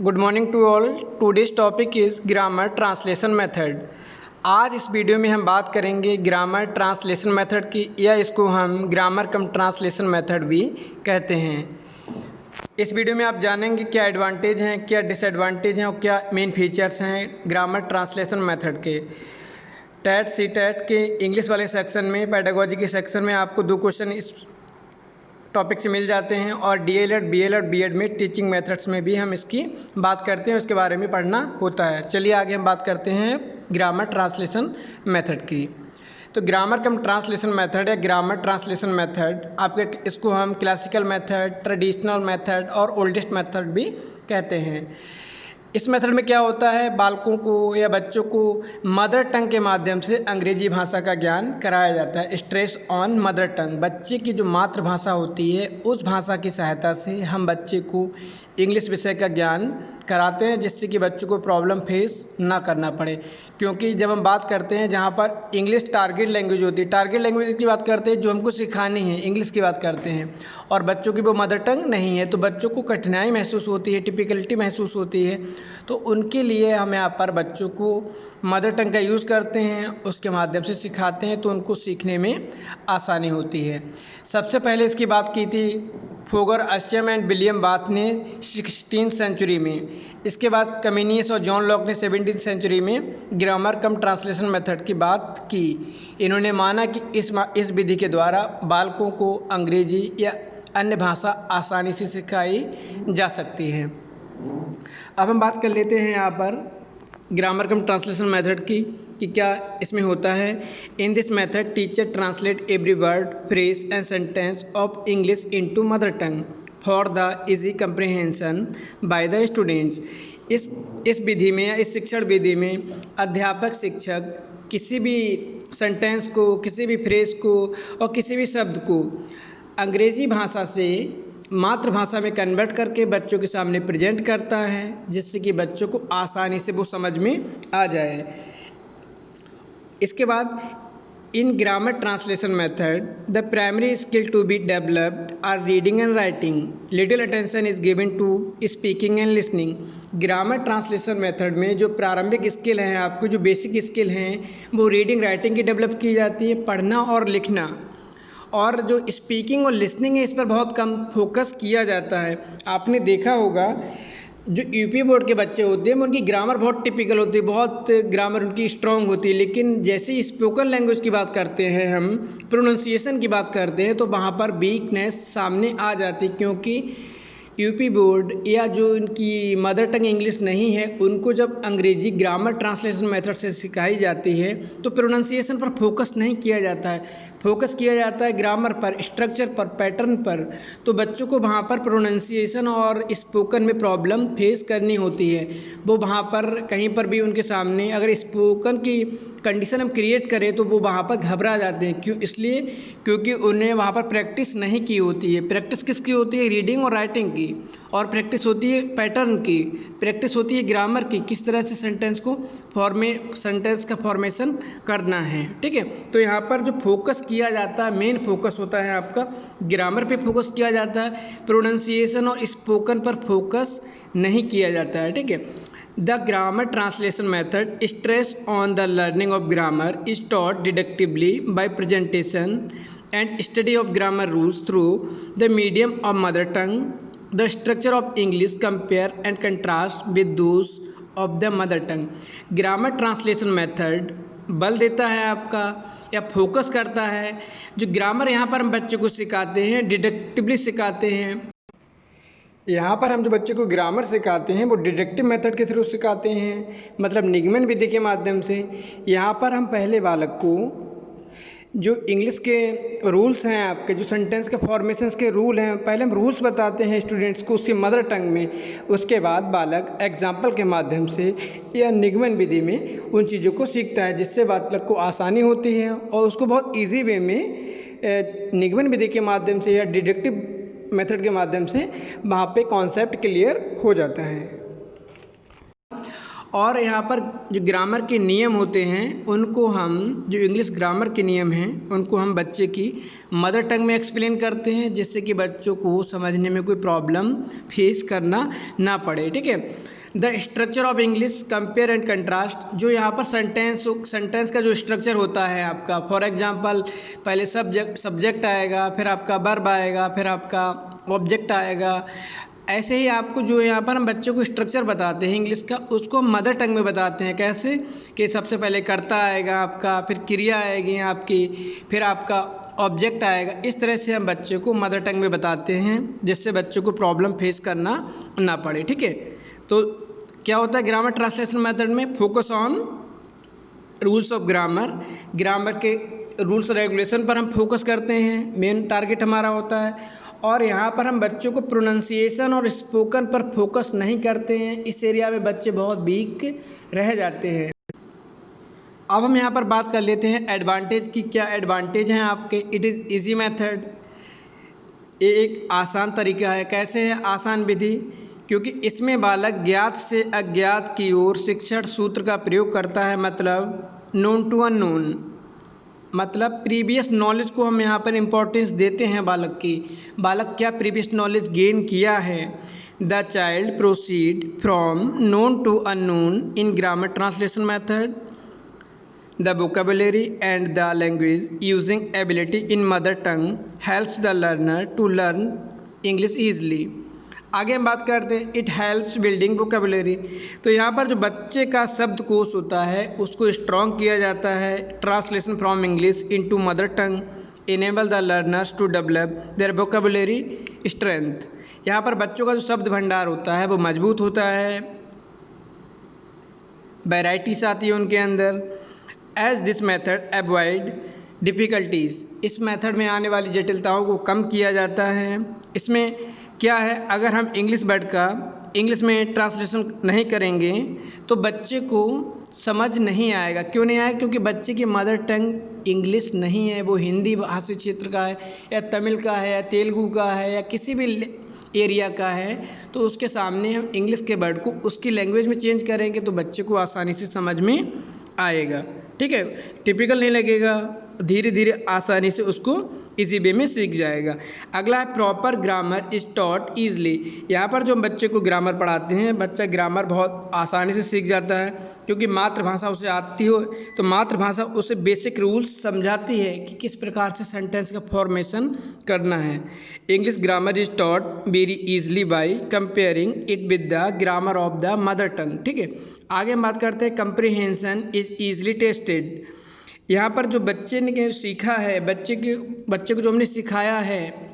Good morning to all. Today's topic is grammar translation method. आज इस video में हम बात करेंगे ग्रामर ट्रांसलेशन मेथड की, या इसको हम ग्रामर कम ट्रांसलेशन मेथड भी कहते हैं। इस वीडियो में आप जानेंगे क्या एडवांटेज हैं, क्या डिसएडवांटेज हैं और क्या मेन फीचर्स हैं ग्रामर ट्रांसलेशन मेथड के। टेट सी टेट के इंग्लिश वाले सेक्शन में, पेडागोजी के सेक्शन में आपको 2 क्वेश्चन इस टॉपिक से मिल जाते हैं, और डीएलएड, बीएलएड, बीएड में टीचिंग मेथड्स में भी हम इसकी बात करते हैं, उसके बारे में पढ़ना होता है। चलिए आगे हम बात करते हैं ग्रामर ट्रांसलेशन मेथड की। तो ग्रामर कम ट्रांसलेशन मेथड या ग्रामर ट्रांसलेशन मेथड, आपके इसको हम क्लासिकल मेथड, ट्रेडिशनल मेथड और ओल्डेस्ट मेथड भी कहते हैं। इस मेथड में क्या होता है, बालकों को या बच्चों को मदर टंग के माध्यम से अंग्रेजी भाषा का ज्ञान कराया जाता है। स्ट्रेस ऑन मदर टंग, बच्चे की जो मातृभाषा होती है उस भाषा की सहायता से हम बच्चे को इंग्लिश विषय का ज्ञान कराते हैं, जिससे कि बच्चों को प्रॉब्लम फेस ना करना पड़े। क्योंकि जब हम बात करते हैं जहाँ पर इंग्लिश टारगेट लैंग्वेज होती है, टारगेट लैंग्वेज की बात करते हैं जो हमको सिखानी है, इंग्लिश की बात करते हैं, और बच्चों की वो मदर टंग नहीं है, तो बच्चों को कठिनाई महसूस होती है, टिपिकलिटी महसूस होती है। तो उनके लिए हम यहाँ पर बच्चों को मदर टंग का यूज़ करते हैं, उसके माध्यम से सिखाते हैं, तो उनको सीखने में आसानी होती है। सबसे पहले इसकी बात की थी फोगर अस्टियम एंड विलियम बाथ ने 16th सेंचुरी में। इसके बाद कम्युनिस और जॉन लॉक ने 17th सेंचुरी में ग्रामर कम ट्रांसलेशन मेथड की बात की। इन्होंने माना कि इस विधि के द्वारा बालकों को अंग्रेजी या अन्य भाषा आसानी से सिखाई जा सकती है। अब हम बात कर लेते हैं यहाँ पर ग्रामर कम ट्रांसलेशन मेथड की कि क्या इसमें होता है। इन this method teacher translate every word, phrase and sentence of English into mother tongue for the easy comprehension by the students. इस विधि में या इस शिक्षण विधि में अध्यापक शिक्षक किसी भी सेंटेंस को, किसी भी फ्रेज को और किसी भी शब्द को अंग्रेज़ी भाषा से मातृभाषा में कन्वर्ट करके बच्चों के सामने प्रेजेंट करता है, जिससे कि बच्चों को आसानी से वो समझ में आ जाए। इसके बाद in grammar translation method the primary skill to be developed are reading and writing, little attention is given to speaking and listening. Grammar translation method में जो प्रारंभिक स्किल हैं, आपको जो बेसिक स्किल हैं, वो रीडिंग राइटिंग की डेवलप की जाती है, पढ़ना और लिखना, और जो स्पीकिंग और लिसनिंग है इस पर बहुत कम फोकस किया जाता है। आपने देखा होगा जो यूपी बोर्ड के बच्चे होते हैं उनकी ग्रामर बहुत टिपिकल होती है, बहुत ग्रामर उनकी स्ट्रॉन्ग होती है, लेकिन जैसे ही स्पोकन लैंग्वेज की बात करते हैं, हम प्रोनाउंसिएशन की बात करते हैं, तो वहाँ पर वीकनेस सामने आ जाती है। क्योंकि यूपी बोर्ड या जो इनकी मदर टंग इंग्लिश नहीं है, उनको जब अंग्रेजी ग्रामर ट्रांसलेशन मेथड से सिखाई जाती है तो प्रोनाउंसिएशन पर फोकस नहीं किया जाता है, फोकस किया जाता है ग्रामर पर, स्ट्रक्चर पर, पैटर्न पर। तो बच्चों को वहाँ पर प्रोनाउंसिएशन और स्पोकन में प्रॉब्लम फेस करनी होती है। वो वहाँ पर कहीं पर भी उनके सामने अगर स्पोकन की कंडीशन हम क्रिएट करें तो वो वहाँ पर घबरा जाते हैं। क्यों? इसलिए क्योंकि उन्हें वहाँ पर प्रैक्टिस नहीं की होती है। प्रैक्टिस किसकी होती है? रीडिंग और राइटिंग की, और प्रैक्टिस होती है पैटर्न की, प्रैक्टिस होती है ग्रामर की, किस तरह से सेंटेंस का फॉर्मेशन करना है। ठीक है, तो यहाँ पर जो फोकस किया जाता है, मेन फोकस होता है आपका ग्रामर पे फोकस किया जाता है, प्रोनाउंसिएशन और स्पोकन पर फोकस नहीं किया जाता है। ठीक है, the grammar translation method stress on the learning of grammar is taught deductively by presentation and study of grammar rules through the medium of mother tongue, the structure of English compare and contrast with those of the mother tongue. Grammar translation method बल देता है आपका या focus करता है, जो grammar यहाँ पर हम बच्चे को सिखाते हैं डिडक्टिवली सिखाते हैं। यहाँ पर हम जो बच्चे को ग्रामर सिखाते हैं वो डिडक्टिव मेथड के थ्रू सिखाते हैं, मतलब निगमन विधि के माध्यम से। यहाँ पर हम पहले बालक को जो इंग्लिश के रूल्स हैं, आपके जो सेंटेंस के फॉर्मेशंस के रूल हैं, पहले हम रूल्स बताते हैं स्टूडेंट्स को उसकी मदर टंग में। उसके बाद बालक एग्जाम्पल के माध्यम से या निगमन विधि में उन चीज़ों को सीखता है, जिससे बालक को आसानी होती है और उसको बहुत ईजी वे में निगमन विधि के माध्यम से या डिडक्टिव मेथड के माध्यम से वहाँ पे कॉन्सेप्ट क्लियर हो जाता है। और यहाँ पर जो ग्रामर के नियम होते हैं उनको हम, जो इंग्लिश ग्रामर के नियम हैं उनको हम बच्चे की मदर टंग में एक्सप्लेन करते हैं, जिससे कि बच्चों को समझने में कोई प्रॉब्लम फेस करना ना पड़े। ठीक है। The structure of English compare and contrast, जो यहाँ पर सेंटेंस का जो स्ट्रक्चर होता है आपका, फॉर एग्जांपल पहले सब्जेक्ट आएगा, फिर आपका वर्ब आएगा, फिर आपका ऑब्जेक्ट आएगा। ऐसे ही आपको जो यहाँ पर हम बच्चों को स्ट्रक्चर बताते हैं इंग्लिश का, उसको मदर टंग में बताते हैं। कैसे कि सबसे पहले कर्ता आएगा आपका, फिर क्रिया आएगी आपकी, फिर आपका ऑब्जेक्ट आएगा। इस तरह से हम बच्चे को मदर टंग में बताते हैं, जिससे बच्चों को प्रॉब्लम फेस करना ना पड़े। ठीक है। तो क्या होता है ग्रामर ट्रांसलेशन मेथड में, focus on rules of grammar के रूल्स रेगुलेशन पर हम फोकस करते हैं, मेन टारगेट हमारा होता है। और यहाँ पर हम बच्चों को प्रोनाउंसिएशन और स्पोकन पर फोकस नहीं करते हैं, इस एरिया में बच्चे बहुत वीक रह जाते हैं। अब हम यहाँ पर बात कर लेते हैं एडवांटेज की। क्या एडवांटेज हैं आपके? इट इज़ ईजी मेथड, ये एक आसान तरीका है। कैसे है आसान विधि? क्योंकि इसमें बालक ज्ञात से अज्ञात की ओर शिक्षण सूत्र का प्रयोग करता है, मतलब नोन टू अननोन, मतलब प्रीवियस नॉलेज को हम यहाँ पर इम्पोर्टेंस देते हैं बालक की। बालक क्या प्रीवियस नॉलेज गेन किया है। The child proceed from known to unknown in grammar translation method, the vocabulary and the language using ability in mother tongue helps the learner to learn English easily. आगे हम बात करते हैं it helps building vocabulary. तो यहाँ पर जो बच्चे का शब्दकोश होता है उसको स्ट्रॉन्ग किया जाता है। Translation from English into mother tongue enable the learners to develop their vocabulary strength. यहाँ पर बच्चों का जो शब्द भंडार होता है वो मजबूत होता है, वैराइटीज आती है उनके अंदर। As this method avoid difficulties, इस मेथड में आने वाली जटिलताओं को कम किया जाता है। इसमें क्या है, अगर हम इंग्लिश वर्ड का इंग्लिश में ट्रांसलेशन नहीं करेंगे तो बच्चे को समझ नहीं आएगा। क्यों नहीं आएगा? क्योंकि बच्चे की मदर टंग इंग्लिश नहीं है, वो हिंदी भाषी क्षेत्र का है या तमिल का है या तेलुगु का है या किसी भी एरिया का है। तो उसके सामने हम इंग्लिश के वर्ड को उसकी लैंग्वेज में चेंज करेंगे तो बच्चे को आसानी से समझ में आएगा। ठीक है, टिपिकल नहीं लगेगा, धीरे धीरे आसानी से उसको इजी वे में सीख जाएगा। अगला है proper grammar is taught easily. यहाँ पर जो हम बच्चे को ग्रामर पढ़ाते हैं, बच्चा ग्रामर बहुत आसानी से सीख जाता है, क्योंकि मातृभाषा उसे आती हो तो मातृभाषा उसे बेसिक रूल्स समझाती है कि किस प्रकार से सेंटेंस का फॉर्मेशन करना है। English grammar is taught very easily by comparing it with the grammar of the mother टंग। ठीक है, आगे हम बात करते हैं कंप्रीहेंशन इज ईजली टेस्टेड। यहाँ पर जो बच्चे ने सीखा है, बच्चे को जो हमने सिखाया है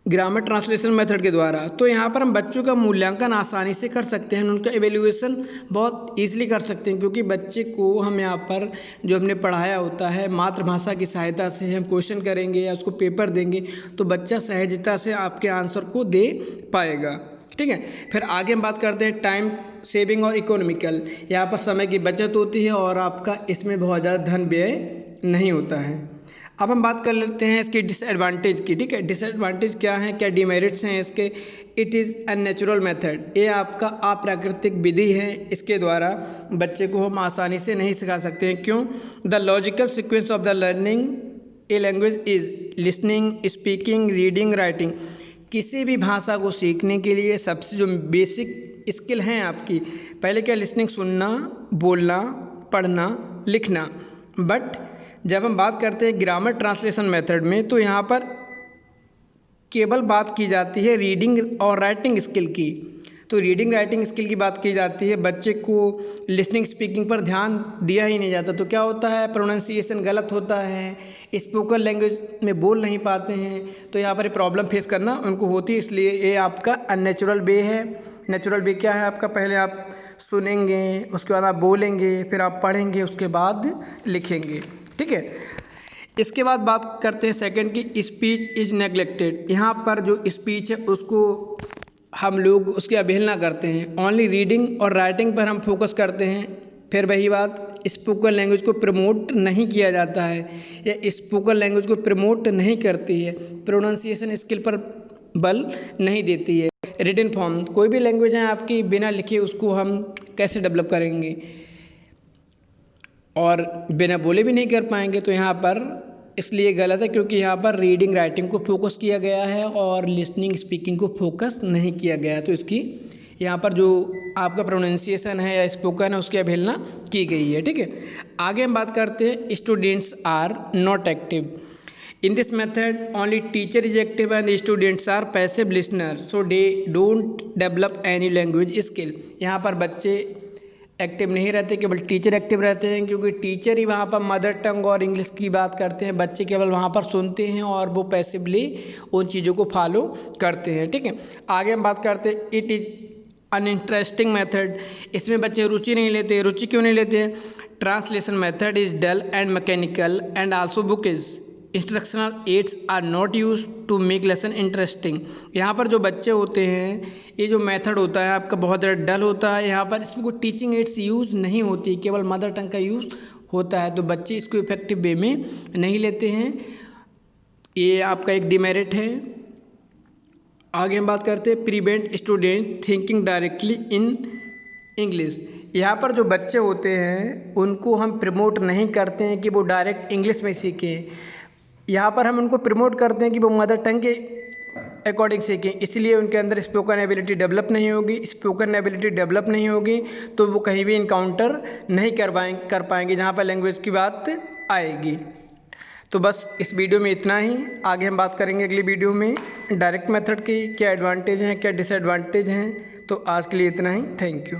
ग्रामर ट्रांसलेशन मेथड के द्वारा, तो यहाँ पर हम बच्चों का मूल्यांकन आसानी से कर सकते हैं, उनका एवेल्यूएशन बहुत ईजिली कर सकते हैं। क्योंकि बच्चे को हम यहाँ पर जो हमने पढ़ाया होता है मातृभाषा की सहायता से हम क्वेश्चन करेंगे या उसको पेपर देंगे तो बच्चा सहजता से आपके आंसर को दे पाएगा। ठीक है, फिर आगे हम बात करते हैं टाइम सेविंग और इकोनॉमिकल। यहाँ पर समय की बचत होती है और आपका इसमें बहुत ज़्यादा धन व्यय नहीं होता है। अब हम बात कर लेते हैं इसकी डिसएडवांटेज की। ठीक है, डिसएडवांटेज क्या है, क्या डिमेरिट्स हैं इसके। इट इज़ अननेचुरल मेथड, ये आपका अप्राकृतिक विधि है, इसके द्वारा बच्चे को हम आसानी से नहीं सिखा सकते हैं। क्यों? The logical sequence of the learning a language is listening, speaking, reading, writing. किसी भी भाषा को सीखने के लिए सबसे जो बेसिक स्किल हैं आपकी, पहले क्या, लिसनिंग, सुनना, बोलना, पढ़ना, लिखना। बट जब हम बात करते हैं ग्रामर ट्रांसलेशन मेथड में तो यहाँ पर केवल बात की जाती है रीडिंग और राइटिंग स्किल की। तो रीडिंग राइटिंग स्किल की बात की जाती है, बच्चे को लिसनिंग स्पीकिंग पर ध्यान दिया ही नहीं जाता। तो क्या होता है, प्रोनाउंसिएशन गलत होता है, स्पोकन लैंग्वेज में बोल नहीं पाते हैं, तो यहाँ पर प्रॉब्लम फेस करना उनको होती है। इसलिए ये आपका अननेचुरल वे है। नेचुरल वे क्या है आपका, पहले आप सुनेंगे, उसके बाद आप बोलेंगे, फिर आप पढ़ेंगे, उसके बाद लिखेंगे। ठीक है, इसके बाद बात करते हैं सेकंड की, स्पीच इज नेग्लेक्टेड। यहाँ पर जो स्पीच है उसको हम लोग उसकी अवहेलना करते हैं, ओनली रीडिंग और राइटिंग पर हम फोकस करते हैं। फिर वही बात, स्पोकन लैंग्वेज को प्रमोट नहीं किया जाता है या स्पोकन लैंग्वेज को प्रमोट नहीं करती है, प्रोनाउंसिएशन स्किल पर बल नहीं देती है। रिटन फॉर्म, कोई भी लैंग्वेज है आपकी बिना लिखे उसको हम कैसे डेवलप करेंगे, और बिना बोले भी नहीं कर पाएंगे। तो यहाँ पर इसलिए गलत है क्योंकि यहाँ पर रीडिंग राइटिंग को फोकस किया गया है और लिसनिंग स्पीकिंग को फोकस नहीं किया गया है। तो इसकी यहाँ पर जो आपका प्रोनाउंसिएशन है या स्पोकन है उसकी अवहेलना की गई है। ठीक है, आगे हम बात करते हैं students are not active in this method, only teacher is active and students are passive listener, so they don't develop any language skill. यहाँ पर बच्चे एक्टिव नहीं रहते, केवल टीचर एक्टिव रहते हैं, क्योंकि टीचर ही वहाँ पर मदर टंग और इंग्लिश की बात करते हैं। बच्चे केवल वहाँ पर सुनते हैं और वो पैसिवली उन चीज़ों को फॉलो करते हैं। ठीक है, आगे हम बात करते हैं इट इज़ अनइंटरेस्टिंग मेथड, इसमें बच्चे रुचि नहीं लेते। रुचि क्यों नहीं लेते हैं? Translation method is dull and mechanical and also book is instructional aids are not use to make lesson interesting. यहाँ पर जो बच्चे होते हैं, ये जो मेथड होता है आपका बहुत ज़्यादा डल होता है। यहाँ पर इसमें कोई टीचिंग एड्स यूज़ नहीं होती, केवल मदर टंग का यूज़ होता है। तो बच्चे इसको इफेक्टिव वे में नहीं लेते हैं, ये आपका एक डिमेरिट है। आगे हम बात करते हैं prevent student thinking directly in English. यहाँ पर जो बच्चे होते हैं उनको हम प्रमोट नहीं करते हैं कि वो डायरेक्ट इंग्लिश में सीखें। यहाँ पर हम उनको प्रमोट करते हैं कि वो मदर टंग के अकॉर्डिंग सीखें, इसलिए उनके अंदर स्पोकन एबिलिटी डेवलप नहीं होगी। स्पोकन एबिलिटी डेवलप नहीं होगी तो वो कहीं भी इनकाउंटर नहीं कर पाएंगे जहाँ पर लैंग्वेज की बात आएगी। तो बस इस वीडियो में इतना ही। आगे हम बात करेंगे अगली वीडियो में डायरेक्ट मेथड की क्या एडवांटेज हैं, क्या डिसएडवांटेज हैं। तो आज के लिए इतना ही। Thank you.